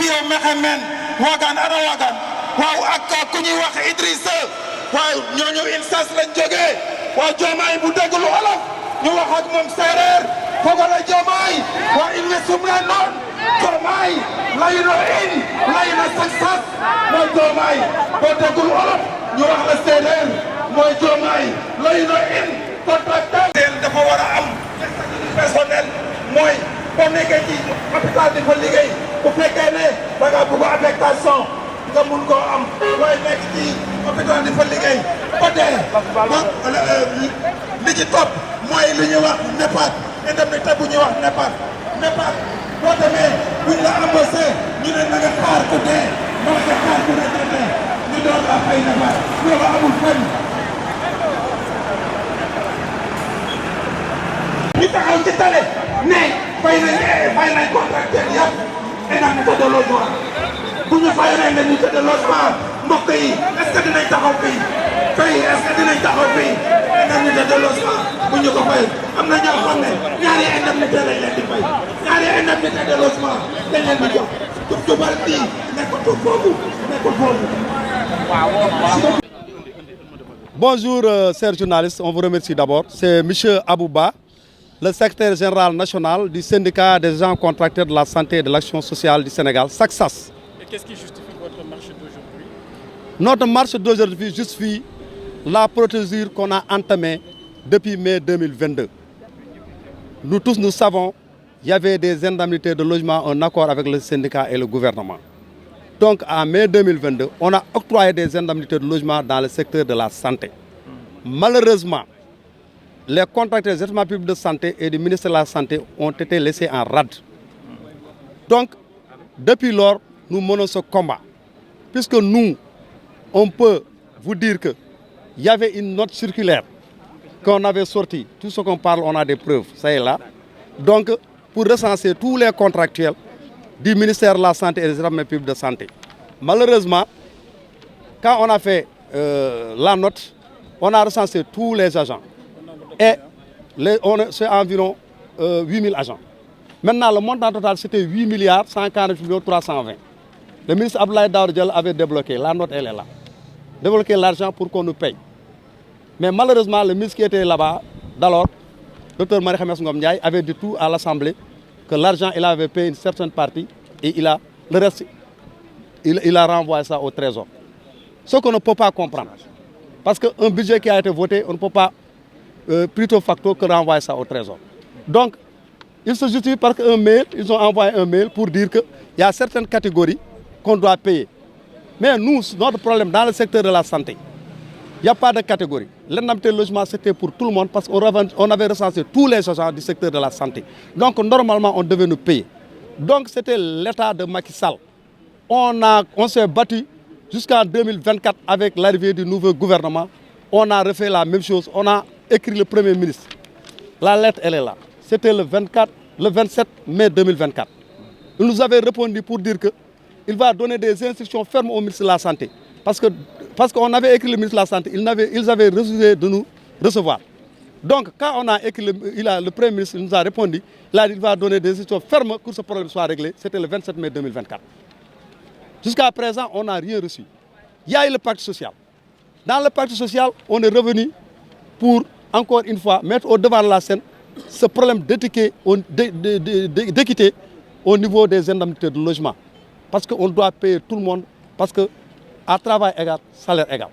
Afia Mekhemen Wagan ana Wagan waaw ak ku ñuy wax Idrissa waaw ñooñu insas lañ jógee waaw Diomaye bu déggul olof ñu wax ak moom séeréer fogole Diomaye waa in we sumna noon Diomaye layino in layino saksas mooy Diomaye boo déggul olof ñu wax la séeréer mooy Diomaye layino in contractuel dafa war a am personnel mooy boo nekkee ci hôpital di fa liggéey bu fekkee ne da nga bëgg affectation nga mun koo am waaye nekk ci hôpital di fa liggéey ba dee li ci topp mooy lu ñuy wax NEPAD indemnité bu ñuy wax NEPAD boo demee buñ la embauché ñu ne na nga xaar ku dee moo nga xaar ku retraité ñu doon la fay NEPAD loolu amul fenn ñu taxaw ci tale ne fay nañ contractuel yëpp indemnité de logement bu ñu fay indemnité de logement mbokk yi est-ce que dinañ taxaw fii est-ce que dinañ taxaw fii indemnité de logement bu ñu ko fay am na ñoo xam ne ñaari indemnité lañ leen di fay ñaari indemnité de logement dañ leen di jox tubal bii nekkul foofu. Bonjour, chers journalistes, on vous remercie d'abord. C'est M. Abouba, le secrétaire général national du syndicat des gens contracteurs de la santé et de l'action sociale du Sénégal, SACSAS. Et qu'est-ce qui justifie votre marche d'aujourd'hui? Notre marche d'aujourd'hui justifie la procédure qu'on a entamée depuis mai 2022. Nous tous, nous savons qu'il y avait des indemnités de logement en accord avec le syndicat et le gouvernement. Donc, en mai 2022, on a octroyé des indemnités de logement dans le secteur de la santé. Malheureusement, les contracteurs des établissements publics de santé et du ministère de la Santé ont été laissés en rade. Donc, depuis lors, nous menons ce combat. Puisque nous, on peut vous dire qu'il y avait une note circulaire qu'on avait sortie. Tout ce qu'on parle, on a des preuves, ça est là. Donc, pour recenser tous les contractuels du ministère de la Santé et des établissements publics de santé. Malheureusement, quand on a fait la note, on a recensé tous les agents. Et c'est environ 8 000 agents. Maintenant, le montant total, c'était 8 milliards 140 millions 320. Le ministre Abdoulaye Daouda Diallo avait débloqué, la note elle est là, débloqué l'argent pour qu'on nous paye. Mais malheureusement, le ministre qui était là-bas, d'alors, Dr Marie-Khemesse Ngom Ndiaye, avait dit tout à l'Assemblée que l'argent, il avait payé une certaine partie et le reste, il a renvoyé ça au Trésor. Ce qu'on ne peut pas comprendre. Parce qu'un budget qui a été voté, on ne peut pas plutôt facto que renvoyer ça au Trésor. Donc, il se justifie parce qu'un mail, ils ont envoyé un mail pour dire qu'il y a certaines catégories qu'on doit payer. Mais nous, notre problème dans le secteur de la santé, il n'y a pas de catégorie. L'indemnité de logement, c'était pour tout le monde parce qu'on avait recensé tous les agents du secteur de la santé. Donc, normalement, on devait nous payer. Donc, c'était l'état de Macky Sall. On s'est battu jusqu'en 2024 avec l'arrivée du nouveau gouvernement. On a refait la même chose. On a écrit le Premier ministre. La lettre, elle est là. C'était le 27 mai 2024. Il nous avait répondu pour dire qu'il va donner des instructions fermes au ministre de la Santé. Parce qu'on avait écrit le ministre de la Santé, ils avaient refusé de nous recevoir. Donc, quand on a écrit, le Premier ministre nous a répondu, il va donner des instructions fermes pour que ce problème soit réglé. C'était le 27 mai 2024. Jusqu'à présent, on n'a rien reçu. Il y a eu le pacte social. Dans le pacte social, on est revenu pour, encore une fois, mettre au devant de la scène ce problème d'équité au niveau des indemnités de logement. Parce qu'on doit payer tout le monde, parce que à travail égal, salaire égal.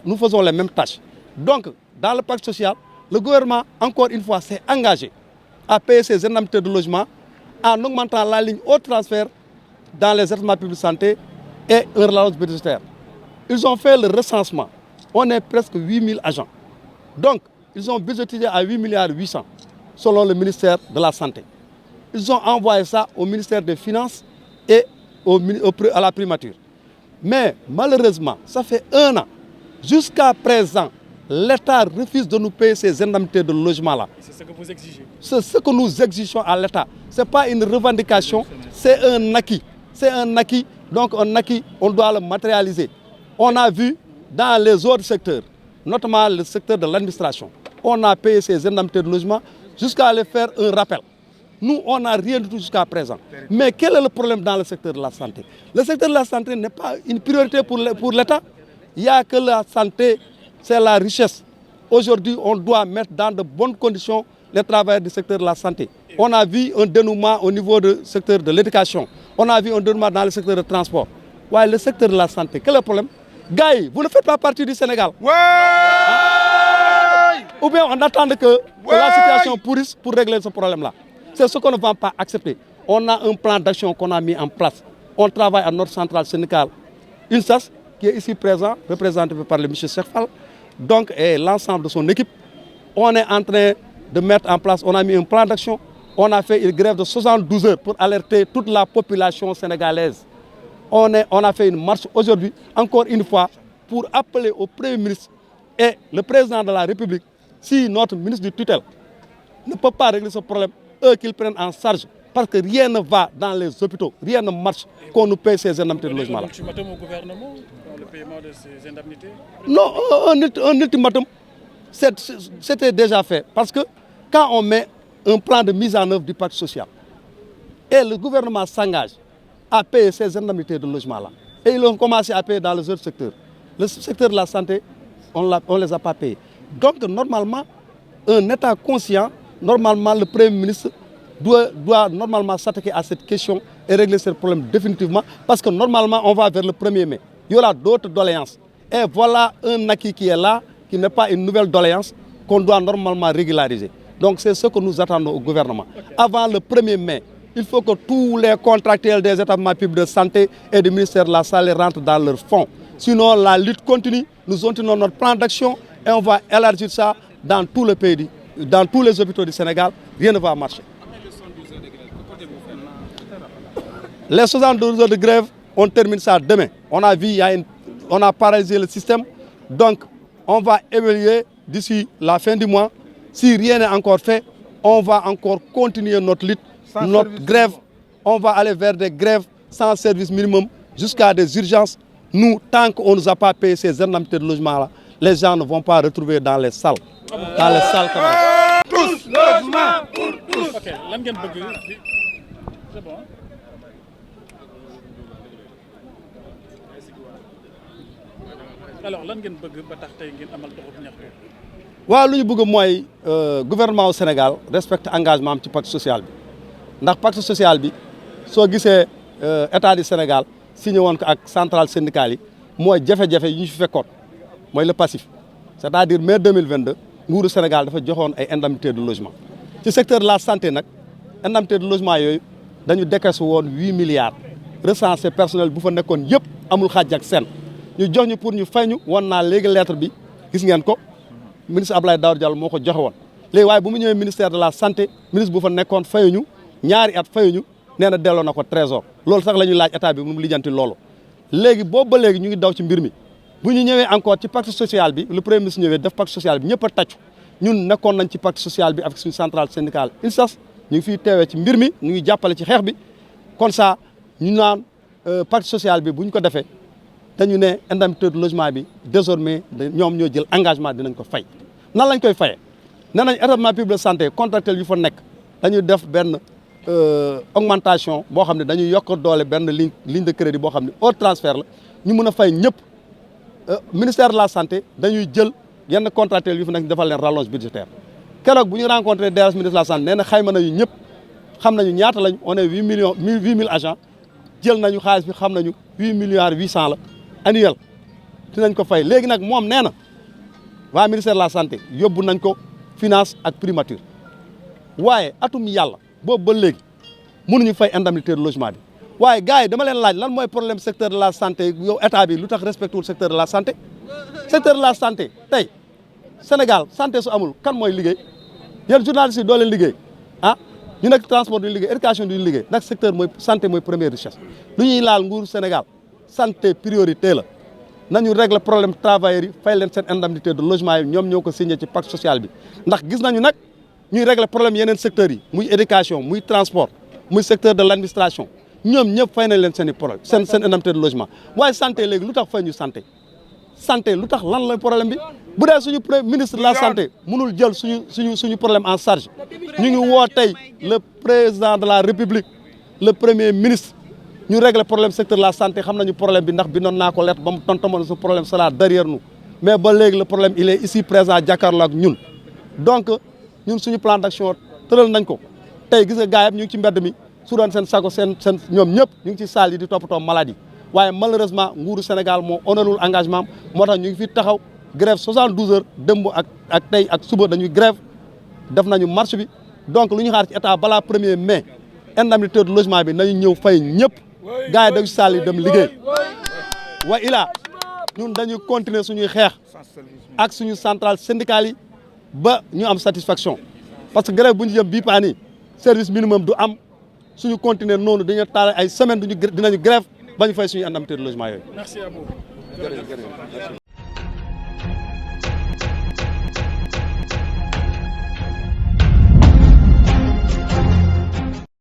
Nous faisons les mêmes tâches. Donc, dans le pacte social, le gouvernement, encore une fois, s'est engagé à payer ces indemnités de logement en augmentant la ligne au transfert dans les établissements publics de santé et un relance budgétaire. Ils ont fait le recensement. On est presque 8 000 agents. Donc, ils ont budgétisé à 8 milliards 800 selon le ministère de la Santé. Ils ont envoyé ça au ministère des Finances et à la primature. Mais malheureusement, ça fait 1 an. Jusqu'à présent, l'État refuse de nous payer ces indemnités de logement-là. C'est ce que vous exigez? C'est ce que nous exigeons à l'État. Ce n'est pas une revendication, c'est un acquis. C'est un acquis, donc un acquis, on doit le matérialiser. On a vu dans les autres secteurs, notamment le secteur de l'administration, on a payé ces indemnités de logement jusqu'à aller faire un rappel. Nous, on n'a rien du tout jusqu'à présent. Mais quel est le problème dans le secteur de la santé? Le secteur de la santé n'est pas une priorité pour l'État. Il n'y a que la santé, c'est la richesse. Aujourd'hui, on doit mettre dans de bonnes conditions les travailleurs du secteur de la santé. On a vu un dénouement au niveau du secteur de l'éducation. On a vu un dénouement dans le secteur du transport. Ouais, le secteur de la santé, quel est le problème? Gars, vous ne faites pas partie du Sénégal. Ouais. Ou bien on attend que la situation pourrisse pour régler ce problème-là. C'est ce qu'on ne va pas accepter. On a un plan d'action qu'on a mis en place. On travaille à notre centrale syndicale UNSAS, qui est ici présent, représenté par le M. Chefal, donc, et l'ensemble de son équipe. On est en train de mettre en place, on a mis un plan d'action. On a fait une grève de 72 heures pour alerter toute la population sénégalaise. On a fait une marche aujourd'hui, encore une fois, pour appeler au Premier ministre et le Président de la République, si notre ministre du tutelle ne peut pas régler ce problème, eux qu'ils prennent en charge, parce que rien ne va dans les hôpitaux, rien ne marche qu'on nous paye ces indemnités de logement-là. Un ultimatum au gouvernement dans le paiement de ces indemnités? Non, un ultimatum, c'était déjà fait, parce que quand on met un plan de mise en œuvre du pacte social, et le gouvernement s'engage à payer ces indemnités de logement-là, et ils ont commencé à payer dans les autres secteurs. Le secteur de la santé, on ne les a pas payés. Donc, normalement, un État conscient, normalement, le Premier ministre doit normalement s'attaquer à cette question et régler ce problème définitivement, parce que normalement, on va vers le 1er mai. Il y aura d'autres doléances. Et voilà un acquis qui est là, qui n'est pas une nouvelle doléance, qu'on doit normalement régulariser. Donc, c'est ce que nous attendons au gouvernement. Avant le 1er mai, il faut que tous les contractuels des établissements publics de santé et du ministère de la Santé rentrent dans leurs fonds. Sinon, la lutte continue, nous continuons notre plan d'action et on va élargir ça dans tout le pays, dans tous les hôpitaux du Sénégal. Rien ne va marcher. Les 72 heures de grève, on termine ça demain. On a vu, on a paralysé le système. Donc, on va évaluer d'ici la fin du mois. Si rien n'est encore fait, on va encore continuer notre lutte, notre grève. On va aller vers des grèves sans service minimum jusqu'à des urgences. Nous, tant qu'on ne nous a pas payé ces indemnités de logement-là, les gens ne vont pas retrouver dans les salles. Dans les salles quand même. Tous, logement pour tous. Ok, lan ngeen bëgg c'est bon. Alors lan ngeen bëgg ba tax tey ngeen amal doxub ñaxtu? waaw lu ñu bëgg mooy gouvernement au Sénégal respecte engagement am ci pacte social bi ndax pacte social bi soo gisee état du Sénégal signé woon ko ak centrale syndicale yi mooy jafe-jafe yi ñu fi fekkoon mooy le passif c'est-à-dire mai 2022 nguuru Sénégal dafa joxoon ay indemnités de logement ci secteur de la santé nag indemnité de logement yooyu dañu décaissé woon 8 milliards recensé personnel bu fa nekkoon yëpp amul xaaj ak seen ñu jox ñu pour ñu fay ñu woon naa léegi lettre bi gis ngeen ko ministre Abdoulaye Daouda Diallo moo ko joxe woon léegi waaye bu mu ñëwee ministère de la santé ministre bu fa nekkoon fayuñu ñaari at fayuñu nee na delloo na ko trésor loolu sax la ñuy laaj état bi mu lijjanti loolu léegi boobu ba léegi ñu ngi daw ci mbir mi bu ñu ñëwee encore ci pacte social bi le premier ministre ñëwee def pacte social bi ñëpp a tàccu ñun nekkoon nañ ci pacte social bi avec suñu centrale syndicale UNSAS ñu ngi fiy teewee ci mbir mi ñu ngi jàppale ci xeex bi kon ça ñu naan pacte social bi bu ñu ko defee dañu ne indemnité de logement bi désormais ñoom ñoo jël engagement dinañ ko fay nan lañ koy fayee nee nañ établissement public de santé contractuel yu fa nekk dañuy def benn augmentation boo xam ne dañuy yokk doole benn ligne de crédit boo xam ne hors transfert la ñu mën a fay ñëpp ministère de la santé dañuy jël yenn contractuel yu fa nekk defal leen rallonge budgétaire keroog bu ñu rencontré DRH ministre de la santé nee na xayma nañu ñëpp xam nañu ñaata lañ on est 8 000 agents jël nañu xaalis bi xam nañu 8 milliards 800 la annuel dinañ ko fay léegi nag moom nee na waa ministère de la santé yóbbu nañ ko finance ak primature waaye atum yàlla boobu ba léegi mënuñu fay indemnité de logement bi waaye gars yi dama leen laaj lan mooy problème secteur de la santé yow état bi lu tax respecté wul secteur de la santé secteur de la santé tey Sénégal santé su amul kan mooy liggéey yéen journalistes yi doo leen liggéey ah ñu nekk transport duñu liggéey éducation duñu liggéey ndax secteur mooy santé mooy première richesse lu ñuy laal nguuru Sénégal santé priorité la nañu régler problème travailleurs yi fay leen seen indemnité de logement yi ñoom ñoo ko signé ci pacte social bi ndax gis nañu nag ñuy régler problème yeneen secteurs yi muy éducation muy transport muy secteur de l' administration ñoom ñëpp fay nañ leen seen i problème seen indemnité de logement waaye santé léegi lu tax fay ñu santé santé lu tax lan la problème bi bu dee suñu ministre de la santé mënul jël suñu problème en charge ñu ngi woo tey le président de la république le premier ministre ñu régler problème secteur de la santé xam nañu problème bi ndax bi noon naa ko lettre ba mu tontamoon su problème sera derrière nous mais ba léegi le problème il est ici présent jàkkaarloo ak ñun donc ñun suñu plan d'action tëral nañ ko tey gis nga gars yi ñu ngi ci mbedd mi su doon seen sago seen ñoom ñëpp ñu ngi ci salle yi di toppatoo maladie waaye malheureusement nguuru Sénégal moo honorul engagement moo tax ñu ngi fi taxaw grève 72 heures dëmb ak tey ak suba dañuy grève def nañu marche bi donc lu ñu xaar ci état balaa 1er mai indemnité de logement bi nañu ñëw fay ñëpp gars yi dañu salle yi dem liggéey wa ilaa ñun dañuy continuer suñuy xeex ak suñu centrale syndicale yi ba ñu am satisfaction parce que grève bu ñu jëm bii paa nii service minimum du am suñu continuer noonu dañu taal ay semaine dinañu grève ba ñu fay suñu indemnité de logement yooyu. Merci à vous.